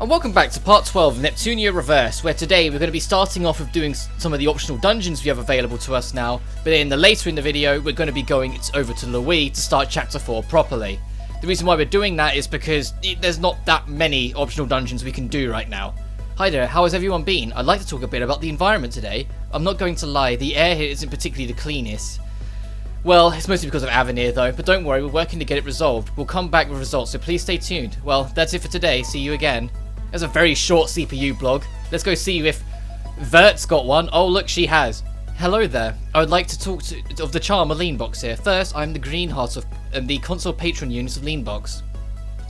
And welcome back to part 12 of Neptunia Reverse, where today we're going to be starting off with doing some of the optional dungeons we have available to us now, but then later in the video we're going to be going over to Lowee to start chapter 4 properly. The reason why we're doing that is because there's not that many optional dungeons we can do right now. Hi there, how has everyone been? I'd like to talk a bit about the environment today. I'm not going to lie, the air here isn't particularly the cleanest. Well, it's mostly because of Avenir though, but don't worry, we're working to get it resolved. We'll come back with results, so please stay tuned. Well, that's it for today, see you again. There's a very short CPU blog. Let's go see if Vert's got one. Oh look, she has. Hello there. I would like to talk of the charm of Leanbox here. First, I'm the Greenheart of the console patron unit of Leanbox.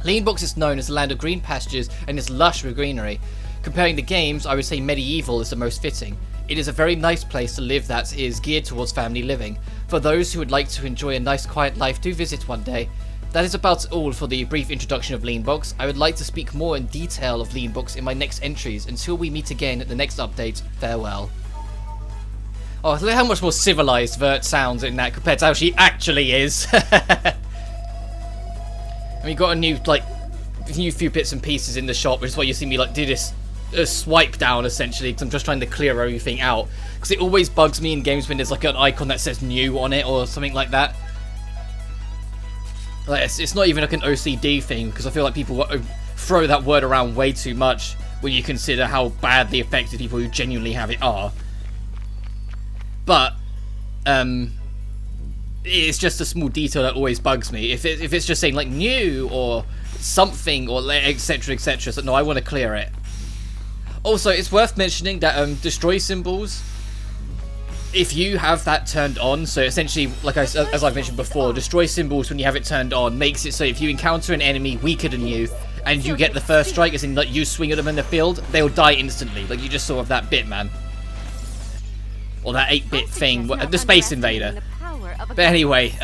Leanbox is known as the land of green pastures and is lush with greenery. Comparing the games, I would say Medieval is the most fitting. It is a very nice place to live that is geared towards family living. For those who would like to enjoy a nice quiet life, do visit one day. That is about all for the brief introduction of Leanbox. I would like to speak more in detail of Leanbox in my next entries. Until we meet again at the next update, farewell. Oh, look how much more civilized Vert sounds in that compared to how she actually is. And we got a new few bits and pieces in the shop, which is why you see me do this swipe down essentially, because I'm just trying to clear everything out. Because it always bugs me in games when there's an icon that says new on it or something like that. It's not even an OCD thing, because I feel like people throw that word around way too much when you consider how badly affected people who genuinely have it are. But it's just a small detail that always bugs me. If it's just saying new or something or etc etc, so no, I want to clear it. Also, it's worth mentioning that destroy symbols, if you have that turned on, so essentially, as I've mentioned before, destroy symbols when you have it turned on makes it so if you encounter an enemy weaker than you and you get the first strike, as in you swing at them in the field, they'll die instantly, like you just saw of that bit man. Or that 8-bit thing, the Space Invader. But anyway,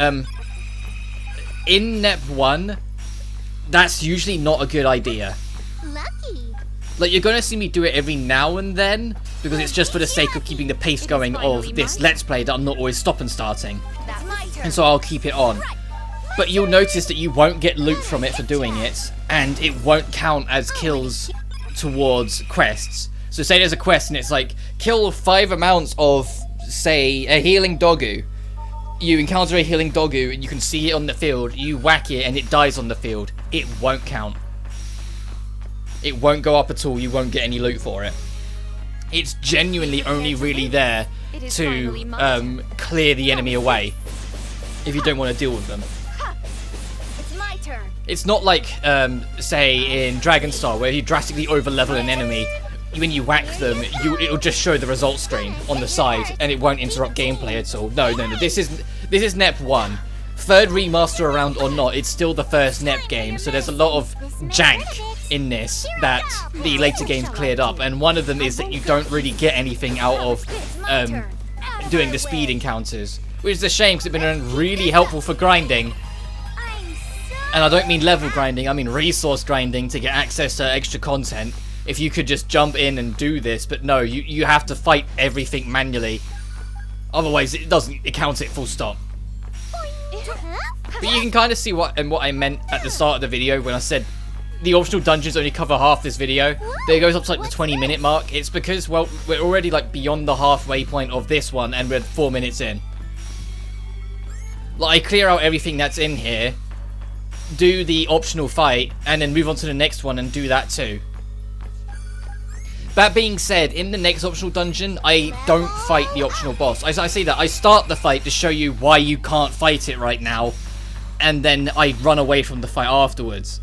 in Nep 1, that's usually not a good idea. You're gonna see me do it every now and then, because it's just for the sake of keeping the pace going of this Let's Play that I'm not always starting. And so I'll keep it on. But you'll notice that you won't get loot from it for doing it, and it won't count as kills towards quests. So say there's a quest and it's kill 5 amounts of, say, a healing doggo. You encounter a healing doggo and you can see it on the field, you whack it and it dies on the field. It won't count. It won't go up at all, you won't get any loot for it. It's genuinely only really there to clear the enemy away, if you don't want to deal with them. It's my turn. It's not like, say, in Dragonstar, where you drastically over-level an enemy. When you whack them, it'll just show the result screen on the side, and it won't interrupt gameplay at all. No, this is Nep 1. Third remaster around or not, it's still the first Nep game, so there's a lot of jank in this that the later games cleared up, and one of them is that you don't really get anything out of doing the speed encounters, which is a shame because it's been really helpful for grinding. And I don't mean level grinding, I mean resource grinding to get access to extra content. If you could just jump in and do this, but no, you have to fight everything manually, otherwise it counts it full stop. But you can kind of see what I meant at the start of the video when I said the optional dungeons only cover half this video. It goes up to the 20-minute mark. It's because, well, we're already beyond the halfway point of this one and we're 4 minutes in. I clear out everything that's in here, do the optional fight, and then move on to the next one and do that too. That being said, in the next optional dungeon, I don't fight the optional boss. I say that I start the fight to show you why you can't fight it right now, and then I run away from the fight afterwards.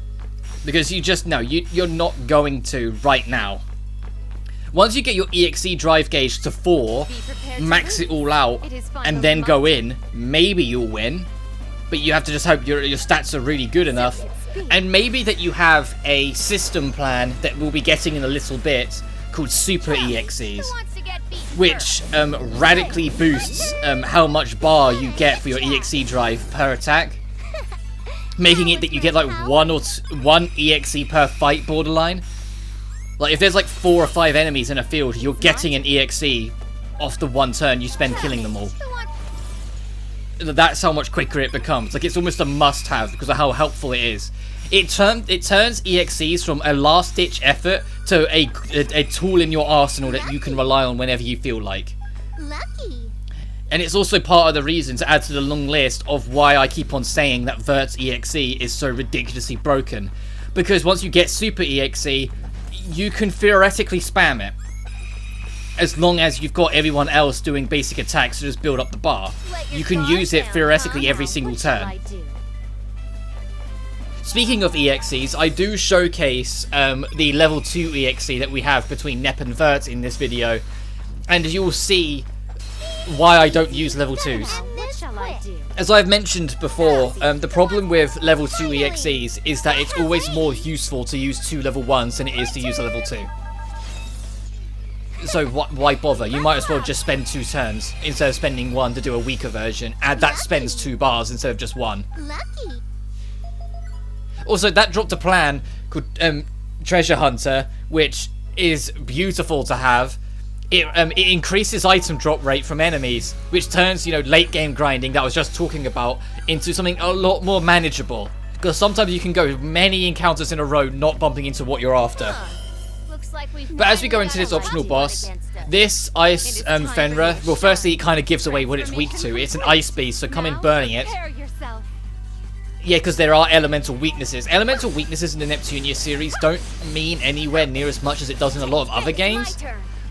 Because you're not going to right now. Once you get your EXE drive gauge to 4, max it all out, and then go in, maybe you'll win. But you have to just hope your stats are really good enough. And maybe that you have a system plan that we'll be getting in a little bit, called Super EXEs, which radically boosts how much bar you get for your EXE drive per attack, making it that you get one EXE per fight borderline. If there's 4 or 5 enemies in a field, you're getting an EXE off the one turn you spend killing them all. that's how much quicker it becomes. Like, it's almost a must-have because of how helpful it is. It turns EXEs from a last-ditch effort to a tool in your arsenal that you can rely on whenever you feel like. Lucky. And it's also part of the reason to add to the long list of why I keep on saying that Vert's EXE is so ridiculously broken. Because once you get Super EXE, you can theoretically spam it. As long as you've got everyone else doing basic attacks to just build up the bar. You can use it theoretically every single turn. Speaking of EXEs, I do showcase the level 2 EXE that we have between Nep and Vert in this video. And you'll see why I don't use level 2s. As I've mentioned before, the problem with level 2 EXEs is that it's always more useful to use 2 level 1s than it is to use a level 2. So why bother? You might as well just spend 2 turns instead of spending 1 to do a weaker version, and that spends 2 bars instead of just 1. Lucky. Also, that dropped a plan called Treasure Hunter, which is beautiful to have. It increases item drop rate from enemies, which turns, you know, late game grinding that I was just talking about into something a lot more manageable. Because sometimes you can go many encounters in a row not bumping into what you're after. But as we go into this optional boss, this Ice Fenrir, well, firstly, it kind of gives away what it's weak to. It's an ice beast, so come in burning it. Yeah, because there are elemental weaknesses. Elemental weaknesses in the Neptunia series don't mean anywhere near as much as it does in a lot of other games.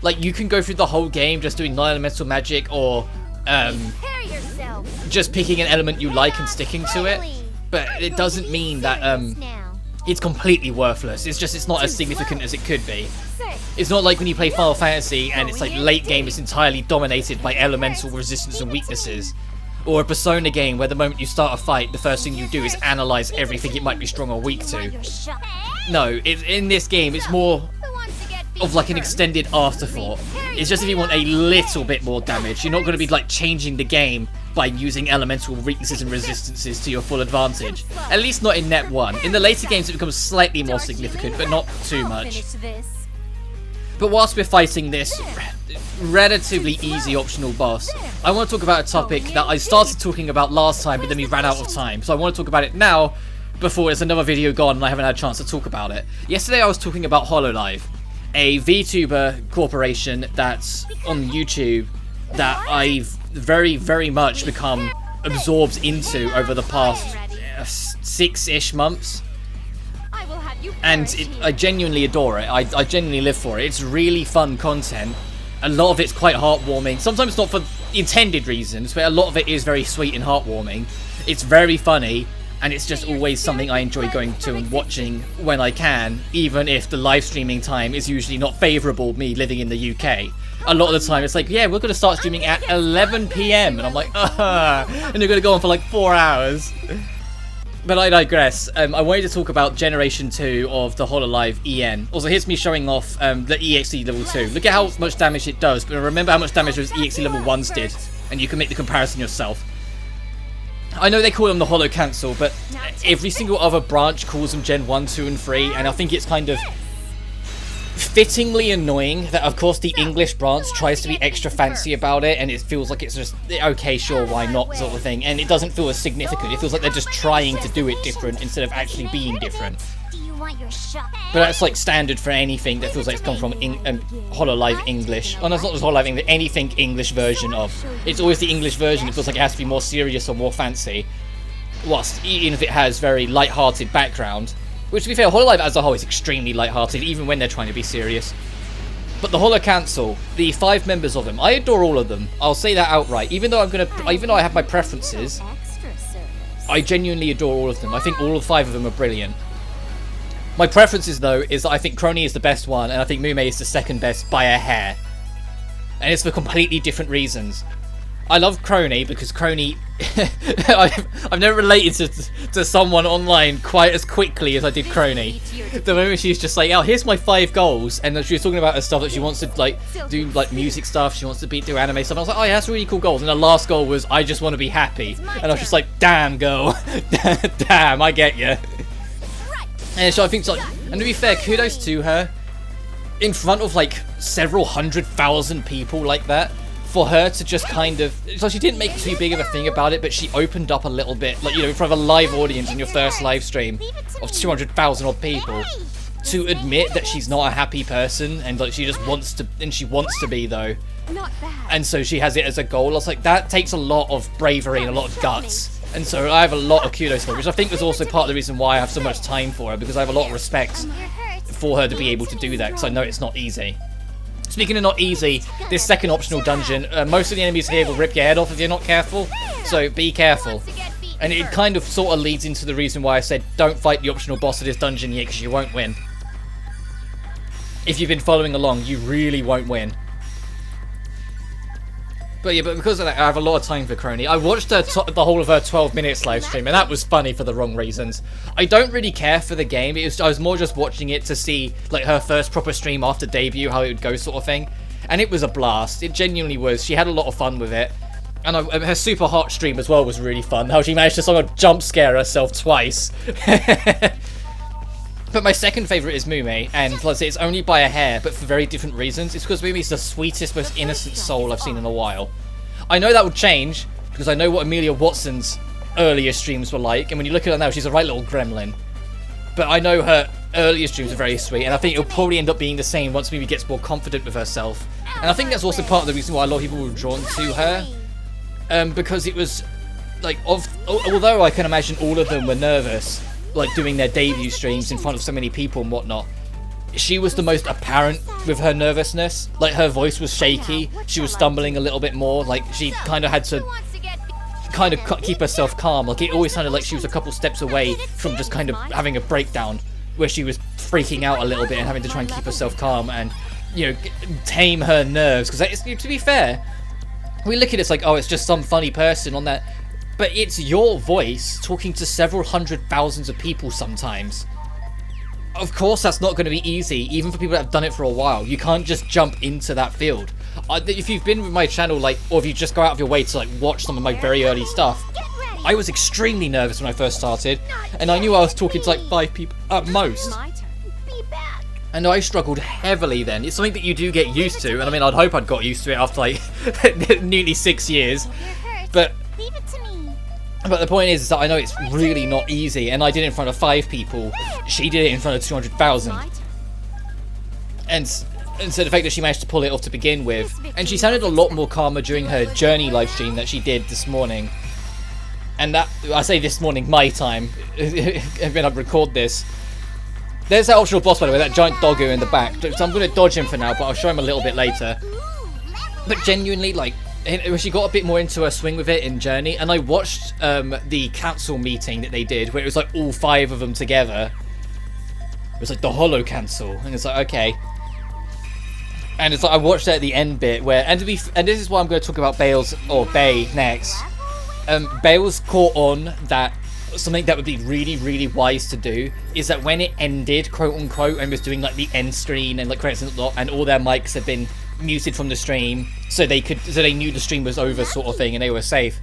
Like, you can go through the whole game just doing non-elemental magic or just picking an element you like and sticking to it. But it doesn't mean that it's completely worthless. It's not as significant as it could be. It's not like when you play Final Fantasy and it's like late game is entirely dominated by elemental resistance and weaknesses. Or a Persona game where the moment you start a fight, the first thing you do is analyze everything it might be strong or weak to. No, in this game, it's more of like an extended afterthought. It's just if you want a little bit more damage. You're not going to be like changing the game by using elemental weaknesses and resistances to your full advantage. At least not in Net 1. In the later games it becomes slightly more significant, but not too much. But whilst we're fighting this relatively easy optional boss, I want to talk about a topic that I started talking about last time, but then we ran out of time. So I want to talk about it now, before there's another video gone and I haven't had a chance to talk about it. Yesterday I was talking about Hololive, a VTuber corporation that's on YouTube that I've very, very much become absorbed into over the past 6-ish months. And I genuinely adore it. I genuinely live for it. It's really fun content. A lot of it's quite heartwarming. Sometimes not for intended reasons, but a lot of it is very sweet and heartwarming. It's very funny, and it's just always something I enjoy going to and watching when I can, even if the live streaming time is usually not favourable, me living in the UK. A lot of the time it's like, yeah, we're going to start streaming at 11 PM, and I'm like, and you're going to go on for like 4 hours. But I digress. I wanted to talk about Generation 2 of the Hololive EN. Also, here's me showing off the EXE level 2. Look at how much damage it does, but remember how much damage those EXE level 1s did, and you can make the comparison yourself. I know they call them the Holo Cancel, but every single other branch calls them Gen 1, 2, and 3, and I think it's kind of fittingly annoying that, of course, the English branch tries to be extra fancy about it, and it feels like it's just, okay, sure, why not, sort of thing, and it doesn't feel as significant. It feels like they're just trying to do it different instead of actually being different. But that's like standard for anything that feels like it's come from Hololive English. Oh, no, it's not just Hololive English, anything English version of. It's always the English version. It feels like it has to be more serious or more fancy, whilst even if it has very light-hearted background. Which, to be fair, Hololive as a whole is extremely light-hearted, even when they're trying to be serious. But the Holo Cancel, the 5 members of them, I adore all of them. I'll say that outright. Even though I have my preferences, I genuinely adore all of them. I think all 5 of them are brilliant. My preferences, though, is that I think Crony is the best one, and I think Mume is the second best by a hair. And it's for completely different reasons. I love Crony because Crony... I've never related to someone online quite as quickly as I did Crony. The moment she's just like, oh, here's my 5 goals, and she was talking about her stuff that she wants to like do, like music stuff, she wants to do anime stuff. I was like, oh yeah, that's really cool goals. And the last goal was, I just want to be happy. And I was just like, damn, girl. Damn, I get you. And so I think, like, and to be fair, kudos to her. In front of like several 100,000 people like that, for her to just kind of, so she didn't make too big of a thing about it, but she opened up a little bit, like, you know, in front of a live audience in your first live stream of 200,000 odd people, to admit that she's not a happy person, and like she just wants to, and she wants to be though, and so she has it as a goal. I was like, that takes a lot of bravery and a lot of guts, and so I have a lot of kudos for her, which I think was also part of the reason why I have so much time for her, because I have a lot of respect for her to be able to do that, because I know it's not easy. Speaking of not easy, this second optional dungeon, most of the enemies here will rip your head off if you're not careful, so be careful. And it kind of sort of leads into the reason why I said don't fight the optional boss of this dungeon yet, because you won't win. If you've been following along, you really won't win. But yeah, but because of that, I have a lot of time for Crony. I watched the whole of her 12 minutes live stream, and that was funny for the wrong reasons. I don't really care for the game. I was more just watching it to see like her first proper stream after debut, how it would go sort of thing. And it was a blast. It genuinely was. She had a lot of fun with it. And her super hot stream as well was really fun. How she managed to sort of jump scare herself twice. But my second favourite is Mume, and let's say it's only by a hair, but for very different reasons. It's because Mume's the sweetest, most innocent soul I've seen in a while. I know that will change, because I know what Amelia Watson's earlier streams were like, and when you look at her now, she's a right little gremlin. But I know her earlier streams are very sweet, and I think it'll probably end up being the same once Mume gets more confident with herself. And I think that's also part of the reason why a lot of people were drawn to her, because it was, like, although I can imagine all of them were nervous, like doing their debut streams in front of so many people and whatnot, she was the most apparent with her nervousness. Like, her voice was shaky, she was stumbling a little bit more, like she kind of had to kind of keep herself calm. Like, it always sounded like she was a couple steps away from just kind of having a breakdown where she was freaking out a little bit and having to try and keep herself calm and, you know, tame her nerves. Because to be fair, we look at it, it's like, oh, it's just some funny person on that, but it's your voice talking to several hundred thousands of people sometimes. Of course that's not going to be easy, even for people that have done it for a while. You can't just jump into that field. If you've been with my channel, like, or if you just go out of your way to like watch some of my very early stuff, I was extremely nervous when I first started, and I knew I was talking to like 5 people at most. And I struggled heavily then. It's something that you do get used to, and I mean, I'd hope I'd got used to it after like nearly 6 years. But the point is that I know it's really not easy, and I did it in front of 5 people. She did it in front of 200,000. And so the fact that she managed to pull it off to begin with, and she sounded a lot more calmer during her Journey live stream that she did this morning. And that, I say this morning, my time, when I record this. There's that optional boss, by the way, that giant doggo in the back. So I'm going to dodge him for now, but I'll show him a little bit later. But genuinely, like, she got a bit more into her swing with it in Journey, and I watched the council meeting that they did, where it was like all 5 of them together. It was like the Holo Council, and it's like, okay. And it's like, I watched that at the end bit where, and this is why I'm going to talk about Bales, or Bay, next. Bales caught on that something that would be really, really wise to do is that when it ended, quote unquote, and was doing like the end screen and like credits and all their mics had been muted from the stream, so they knew the stream was over, sort of thing, and they were safe.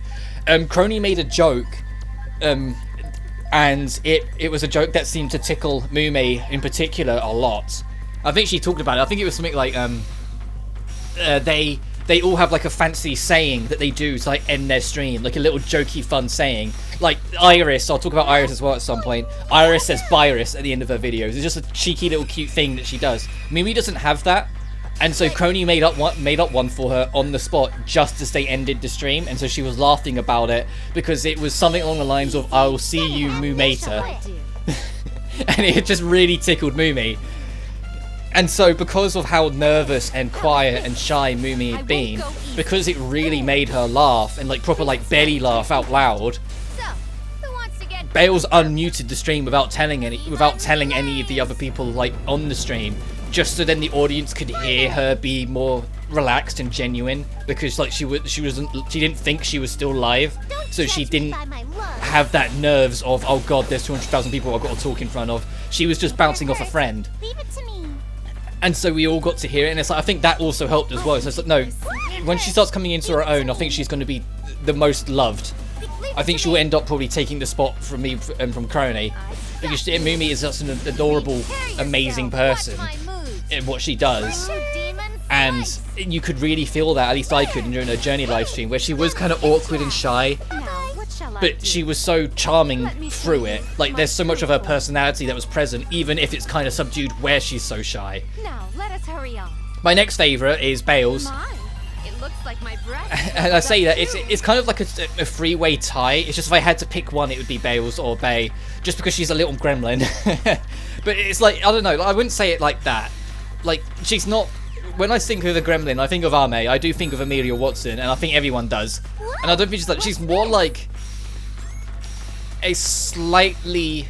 Crony made a joke, and it was a joke that seemed to tickle Mume in particular a lot. I think she talked about it. I think it was something like they all have like a fancy saying that they do to like end their stream, like a little jokey fun saying. Like Iris, I'll talk about Iris as well at some point. Iris says Virus at the end of her videos. It's just a cheeky little cute thing that she does. Mimi doesn't have that, and so Crony made up one for her on the spot just as they ended the stream, and so she was laughing about it because it was something along the lines of "I'll see you, Mumater," and it just really tickled Mumi. And so, because of how nervous and quiet and shy Mumi had been, because it really made her laugh and like proper like belly laugh out loud, Bales unmuted the stream without telling any of the other people like on the stream, just so then the audience could hear her be more relaxed and genuine, because like she didn't think she was still live, so she didn't have that nerves of, oh god, there's 200,000 people I've got to talk in front of. She was just bouncing off a friend. And so we all got to hear it, and it's like, I think that also helped as well. So it's like, no, when she starts coming into her own, I think she's going to be the most loved. I think she'll end up probably taking the spot from me and from Crony, because Mumi is such an adorable, amazing person in what she does. And you could really feel that, at least I could, during her journey live stream, where she was kind of awkward and shy, but she was so charming through it. Like, there's so much of her personality that was present, even if it's kind of subdued where she's so shy. Now, let us hurry on. My next favourite is Bales. It looks like my breath. And I say that, it's kind of like a three-way tie. It's just if I had to pick one, it would be Bales or Bay, just because she's a little gremlin. But it's like, I don't know, I wouldn't say it like that. Like, she's not... When I think of a gremlin, I think of Ame, I do think of Amelia Watson, and I think everyone does. And I don't think she's like... She's more like a slightly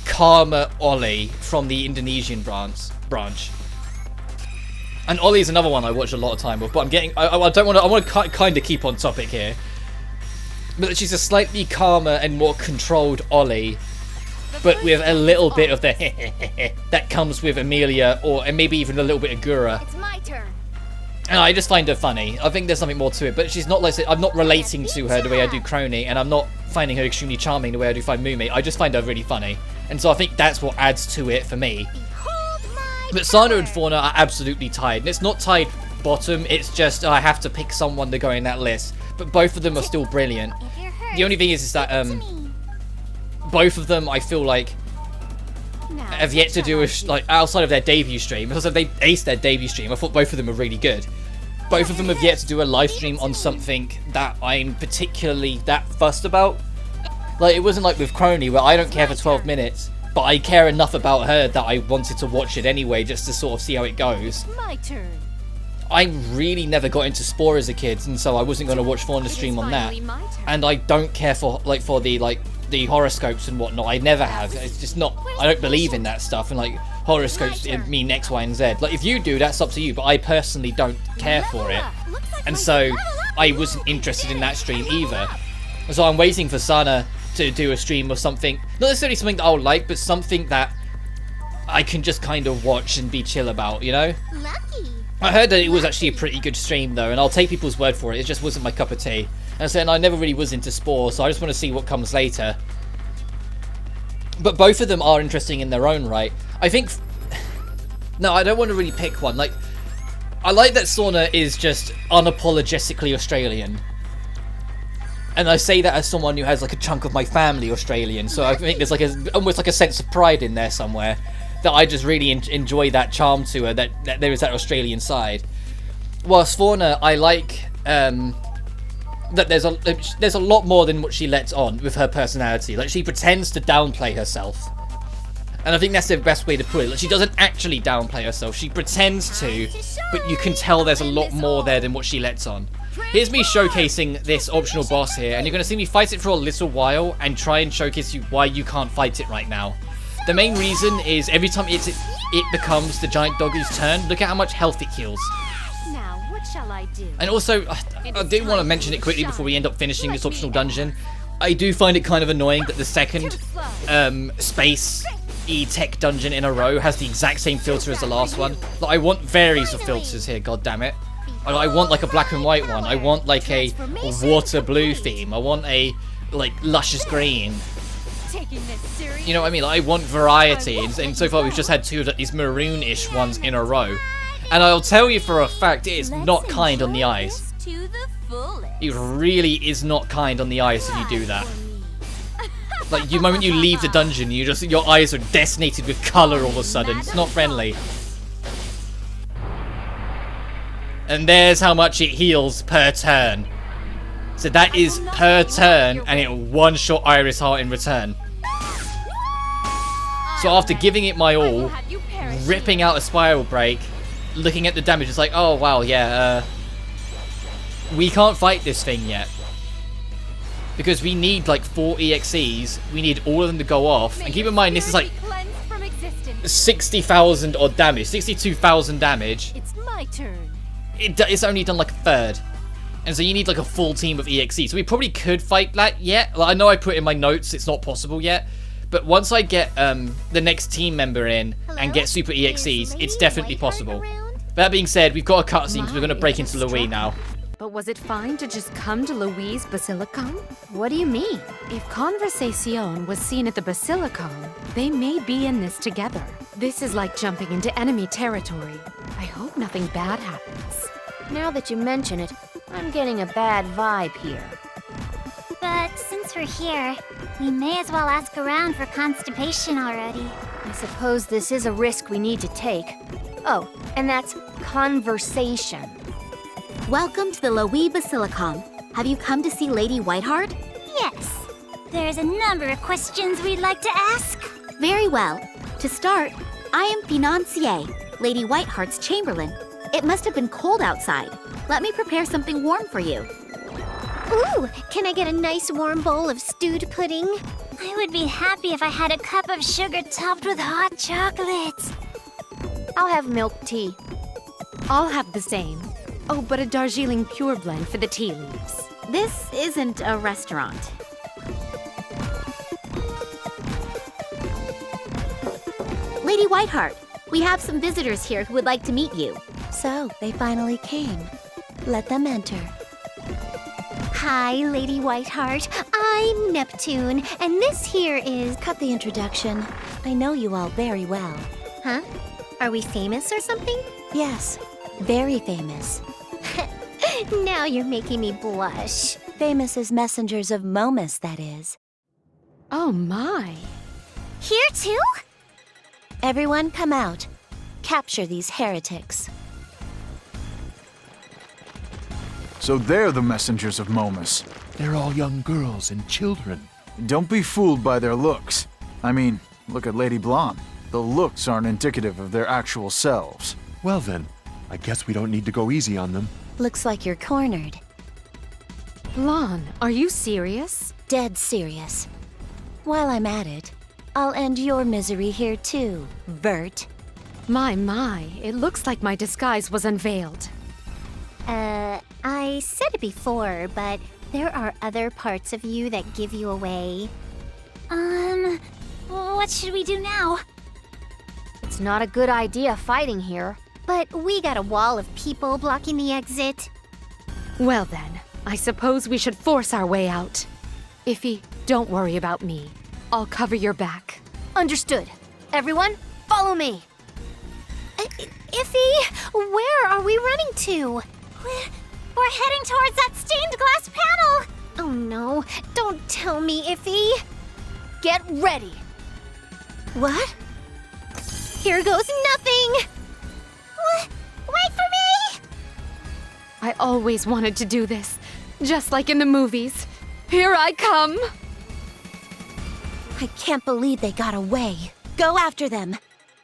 calmer Ollie from the Indonesian branch. And Ollie's another one I watch a lot of time with, but I'm getting... I don't want to... I want to kind of keep on topic here. But she's a slightly calmer and more controlled Ollie, but with a little bit of the that comes with Amelia, and maybe even a little bit of Gura. It's my turn. And I just find her funny. I think there's something more to it, but she's not like... I'm not relating to her the way I do Crony, and I'm not finding her extremely charming the way I do find Mumi. I just find her really funny. And so I think that's what adds to it for me. But Sana and Fauna are absolutely tied. And it's not tied bottom, it's just I have to pick someone to go in that list. But both of them are still brilliant. The only thing is that both of them, I feel like, have yet to do a like outside of their debut stream. Because if they aced their debut stream, I thought both of them were really good. Both of them have yet to do a live stream on something that I'm particularly that fussed about. Like, it wasn't like with Crony, where I don't care for 12 minutes, but I care enough about her that I wanted to watch it anyway, just to sort of see how it goes. My turn. I really never got into Spore as a kid, and so I wasn't going to watch Fauna stream on that. And I don't care for the horoscopes and whatnot. I never have. It's just not... I don't believe in that stuff, and like horoscopes mean X, Y, and Z. Like, if you do, that's up to you, but I personally don't care for it. And so I wasn't interested in that stream either. So I'm waiting for Sana to do a stream of something, not necessarily something that I'll like, but something that I can just kind of watch and be chill about, you know? Lucky. I heard that it was actually a pretty good stream though, and I'll take people's word for it. It just wasn't my cup of tea. And so I never really was into Spore, so I just want to see what comes later. But both of them are interesting in their own right. I think... No, I don't want to really pick one. Like, I like that Sauna is just unapologetically Australian. And I say that as someone who has like a chunk of my family Australian, so I think there's like almost like a sense of pride in there somewhere. That I just really enjoy that charm to her, that there is that Australian side. Whilst Fauna, I like that there's a lot more than what she lets on with her personality. Like, she pretends to downplay herself. And I think that's the best way to put it. Like, she doesn't actually downplay herself, she pretends to, but you can tell there's a lot more there than what she lets on. Here's me showcasing this optional boss here, and you're going to see me fight it for a little while and try and showcase you why you can't fight it right now. The main reason is every time it becomes the giant doggy's turn, look at how much health it heals. Now, what shall I do? And also, I do want to mention it quickly before we end up finishing this optional dungeon. I do find it kind of annoying that the second space E-Tech dungeon in a row has the exact same filter as the last one. Like, I want various of filters here, goddammit. I want like a black and white one. I want like a water blue theme. I want a like luscious green. You know what I mean? Like, I want variety, and so far we've just had two of these maroon-ish ones in a row. And I'll tell you for a fact, it is not kind on the eyes. It really is not kind on the eyes if you do that. Like, the moment you leave the dungeon, your eyes are destinated with colour all of a sudden. It's not friendly. And there's how much it heals per turn. So that is per turn, and it one-shot Iris Heart in return. So after giving it my all, ripping out a Spiral Break, looking at the damage, it's like, oh wow, yeah, we can't fight this thing yet. Because we need like 4 EXEs, we need all of them to go off. And keep in mind, this is like 60,000 odd damage, 62,000 damage. It's my turn. It's only done like a third. And so you need like a full team of EXE. So we probably could fight that yet. Like, I know I put in my notes it's not possible yet. But once I get the next team member in and get super EXEs, it's definitely possible. That being said, we've got a cutscene because we're going to break into Lowee now. But was it fine to just come to Lowee's Basilicom? What do you mean? If Conversacion was seen at the Basilicom, they may be in this together. This is like jumping into enemy territory. I hope nothing bad happens. Now that you mention it, I'm getting a bad vibe here. But since we're here, we may as well ask around for constipation already. I suppose this is a risk we need to take. Oh, and that's conversation. Welcome to the Lowee Basilicom. Have you come to see Lady Whiteheart? Yes. There's a number of questions we'd like to ask. Very well. To start, I am Financier, Lady Whiteheart's Chamberlain. It must have been cold outside. Let me prepare something warm for you. Ooh, can I get a nice warm bowl of stewed pudding? I would be happy if I had a cup of sugar topped with hot chocolate. I'll have milk tea. I'll have the same. Oh, but a Darjeeling Pure Blend for the tea leaves. This isn't a restaurant. Lady Whiteheart, we have some visitors here who would like to meet you. So, they finally came. Let them enter. Hi, Lady Whiteheart. I'm Neptune, and this here is... Cut the introduction. I know you all very well. Huh? Are we famous or something? Yes, very famous. Now you're making me blush. Famous as messengers of Momus, that is. Oh my. Here too? Everyone come out. Capture these heretics. So they're the messengers of Momus. They're all young girls and children. Don't be fooled by their looks. I mean, look at Lady Blonde. The looks aren't indicative of their actual selves. Well then, I guess we don't need to go easy on them. Looks like you're cornered. Lon, are you serious? Dead serious. While I'm at it, I'll end your misery here too, Vert. My, it looks like my disguise was unveiled. I said it before, but there are other parts of you that give you away. What should we do now? It's not a good idea fighting here. But we got a wall of people blocking the exit. Well then, I suppose we should force our way out. Iffy, don't worry about me. I'll cover your back. Understood. Everyone, follow me. Iffy, where are we running to? We're heading towards that stained glass panel! Oh no, don't tell me, Iffy. Get ready. What? Here goes nothing! Wait for me! I always wanted to do this, just like in the movies. Here I come! I can't believe they got away. Go after them.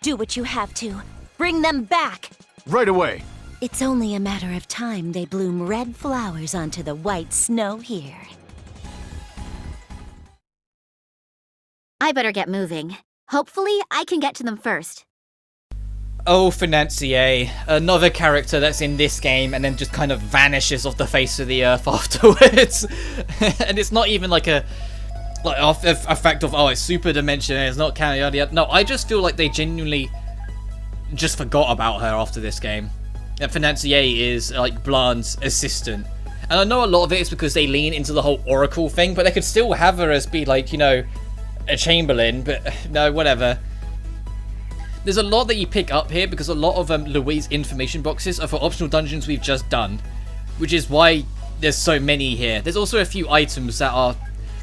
Do what you have to. Bring them back. Right away. It's only a matter of time they bloom red flowers onto the white snow here. I better get moving. Hopefully, I can get to them first. Oh, Financier, another character that's in this game and then just kind of vanishes off the face of the earth afterwards. And it's not even like a fact of, oh, it's super dimension, it's not canon, yada yada. No, I just feel like they genuinely just forgot about her after this game. And Financier is like Blonde's assistant. And I know a lot of it is because they lean into the whole Oracle thing, but they could still have her as be like, you know, a Chamberlain, but no, whatever. There's a lot that you pick up here because a lot of Lowee's information boxes are for optional dungeons we've just done, which is why there's so many here. There's also a few items that are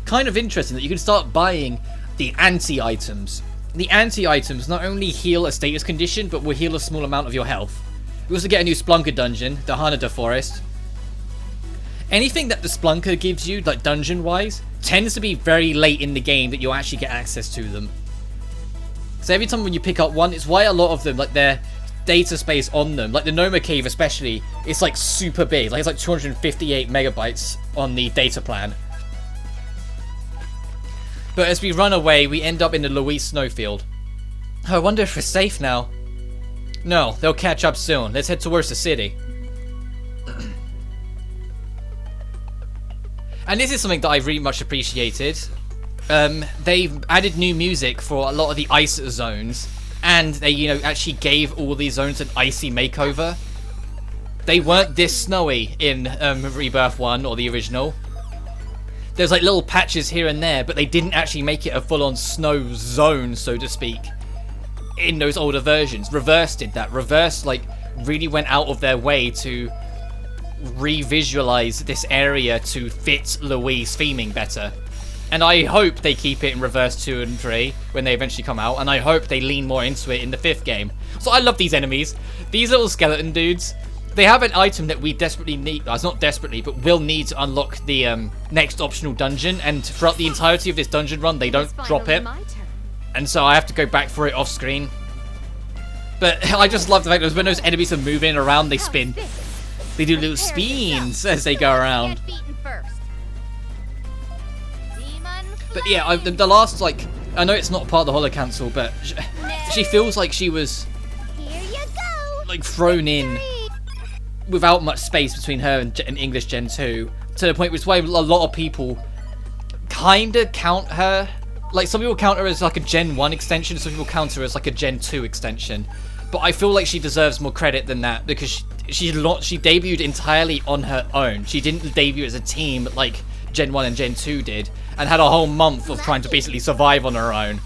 kind of interesting that you can start buying the anti-items. The anti-items not only heal a status condition, but will heal a small amount of your health. You also get a new Splunker dungeon, the Hanada Forest. Anything that the Splunker gives you, like dungeon-wise, tends to be very late in the game that you'll actually get access to them. So every time when you pick up one, it's why a lot of them, like their data space on them, like the Noma Cave especially, it's like super big. Like it's like 258 megabytes on the data plan. But as we run away, we end up in the Lowee snowfield. Oh, I wonder if we're safe now. No, they'll catch up soon. Let's head towards the city. And this is something that I really much appreciated. They've added new music for a lot of the ice zones, and they, you know, actually gave all these zones an icy makeover. they weren't this snowy in Rebirth 1 or the original. There's like little patches here and there, but they didn't actually make it a full-on snow zone, so to speak, in those older versions. Reverse did that. Reverse like really went out of their way to re-visualize this area to fit Lowee's theming better. And I hope they keep it in Reverse 2 and 3 when they eventually come out, and I hope they lean more into it in the 5th game. So I love these enemies. These little skeleton dudes. They have an item that we desperately need, it's not desperately, but will need to unlock the next optional dungeon, and throughout the entirety of this dungeon run, they don't drop it. And so I have to go back for it off screen. But I just love the fact that when those enemies are moving around, they spin. They do little spins as they go around. But yeah, the last, like, I know it's not part of the Holo Council, but she feels like she was, like, thrown in without much space between her and English Gen 2, to the point where a lot of people kind of count her, like, some people count her as like a Gen 1 extension, some people count her as like a Gen 2 extension, but I feel like she deserves more credit than that, because she debuted entirely on her own. She didn't debut as a team like Gen 1 and Gen 2 did, and had a whole month of trying to basically survive on her own.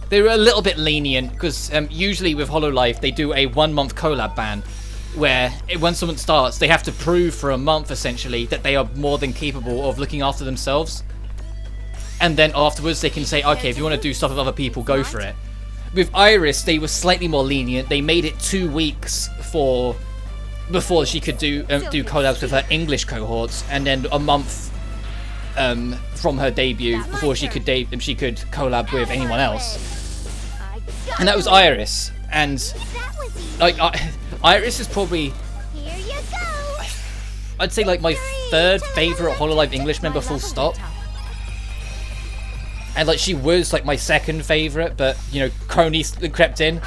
They were a little bit lenient, because usually with Hololive they do a 1-month collab ban, where when someone starts, they have to prove for a month essentially that they are more than capable of looking after themselves. And then afterwards they can say, okay, if you want to do stuff with other people, go for it. With Iris, they were slightly more lenient. They made it 2 weeks before she could do collabs with her English cohorts, and then a month from her debut before she could collab with anyone else. And that was Iris. And like Iris is probably, I'd say, like my 3rd favorite Hololive English member, full stop. And like she was like my 2nd favorite, but you know, Crony crept in.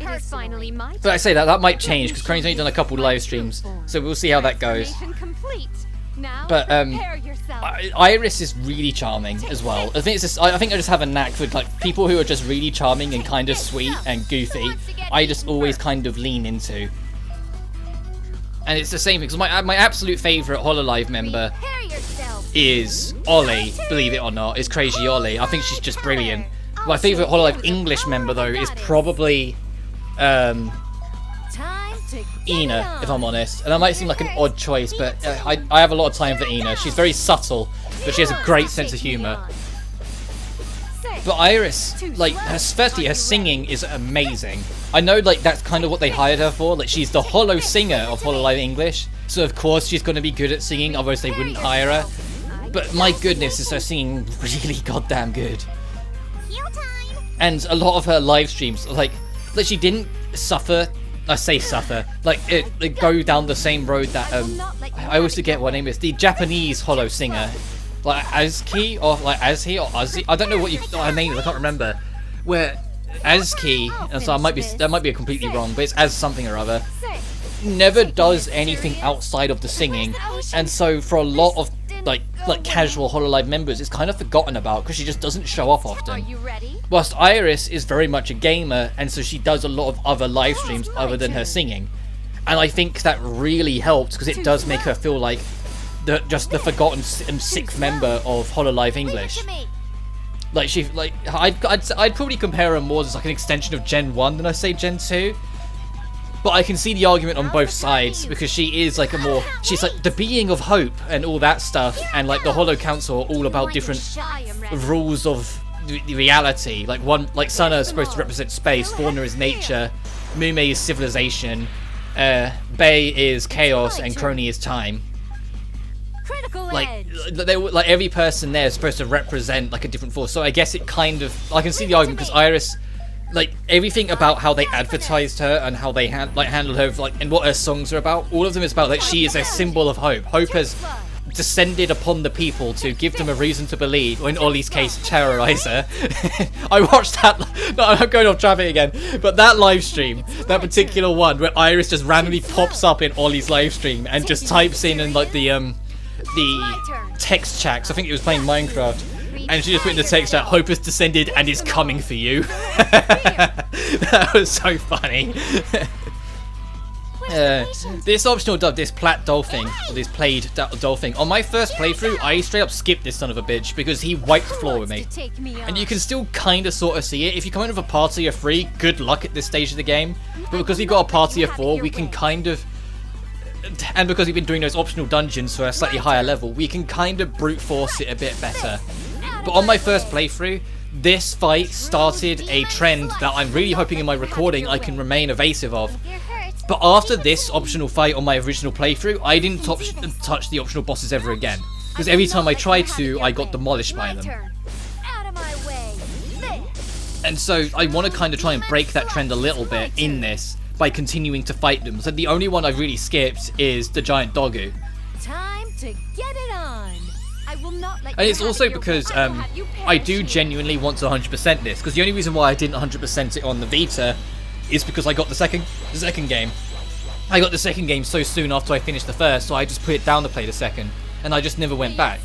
But I say that might change, because Crony's only done a couple live streams, so we'll see how that goes. But Iris is really charming as well. I think I just have a knack for like people who are just really charming and kind of sweet and goofy. I just always kind of lean into. And it's the same thing, because my absolute favourite Hololive member is Ollie, believe it or not, is Crazy Ollie. I think she's just brilliant. My favourite Hololive English member though is probably Ina, if I'm honest. And that might seem like an odd choice, but I have a lot of time for Ina. She's very subtle, but she has a great sense of humour. But Iris, like, firstly, her singing is amazing. I know, like, that's kind of what they hired her for. Like, she's the holo singer of Hololive English, so of course she's going to be good at singing, otherwise they wouldn't hire her. But my goodness, is her singing really goddamn good. And a lot of her live streams, like she didn't suffer. I say suffer, like it go down the same road that I always forget what her name is, the Japanese holo singer, like Azuki or like Azhi or Azzy, I don't know what her name is, I can't remember. Where Azuki, and so that might be completely wrong, but it's as something or other, never does anything outside of the singing, and so for a lot of like casual Hololive members, it's kind of forgotten about because she just doesn't show off often. Whilst Iris is very much a gamer, and so she does a lot of other live streams other than her singing, and I think that really helps because it does make her feel like just the forgotten and sixth member of Hololive English. Like I'd probably compare her more as like an extension of Gen 1 than I say Gen 2. But I can see the argument on both sides, because she is like she's like the being of hope and all that stuff, and like the Holo Council are all about different rules of the reality. Like Sana is supposed to represent space, Fauna is nature, Mume is civilization, Bay is chaos, and Crony is time. Like every person there is supposed to represent like a different force. So I guess it kind of, I can see the argument, because Iris, like everything about how they advertised her and how they handled her, like, and what her songs are about, all of them is about that she is a symbol of hope. Hope has descended upon the people to give them a reason to believe, or in Ollie's case, terrorize her. I watched that. No, I'm going off topic again. But that live stream, that particular one where Iris just randomly pops up in Ollie's live stream and just types in like the text chat. 'Cause I think it was playing Minecraft. And she just put in the text that hope has descended and is coming for you. That was so funny. This optional this plat doll thing, or this played doll thing, on my first playthrough, I straight up skipped this son of a bitch because he wiped the floor with me. And you can still kind of sort of see it. If you come in with a party of 3, good luck at this stage of the game. But because we've got a party of 4, we can kind of... And because we've been doing those optional dungeons for a slightly higher level, we can kind of brute force it a bit better. But on my first playthrough, this fight started a trend that I'm really hoping in my recording I can remain evasive of. But after this optional fight on my original playthrough, I didn't touch the optional bosses ever again. Because every time I tried to, I got demolished by them. And so I want to kind of try and break that trend a little bit in this by continuing to fight them. So the only one I've really skipped is the giant doggo. Time to get it on. I will not let And it's also because I do genuinely want to 100% this. Because the only reason why I didn't 100% it on the Vita is because I got the second game. I got the second game so soon after I finished the first, so I just put it down to play the second, and I just never went back.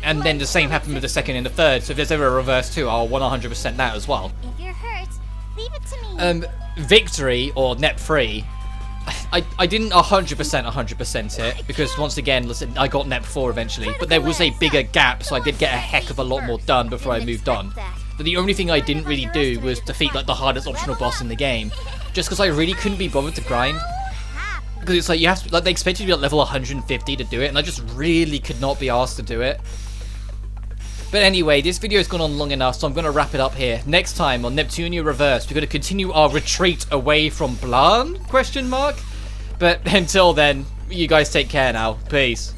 And then the same happened with the second and the third, so if there's ever a reverse 2, I'll 100% that as well. If you're hurt, leave it to me. Victory, or Nep 3, I didn't 100% it, because once again, listen, I got Nep 4 eventually, but there was a bigger gap, so I did get a heck of a lot more done before I moved on. But the only thing I didn't really do was defeat like the hardest optional boss in the game, just because I really couldn't be bothered to grind. Because it's like you have to, like they expect you to be at level 150 to do it, and I just really could not be asked to do it. But anyway, this video has gone on long enough, so I'm going to wrap it up here. Next time on Neptunia Reverse, we're going to continue our retreat away from Blanc? But until then, you guys take care now. Peace.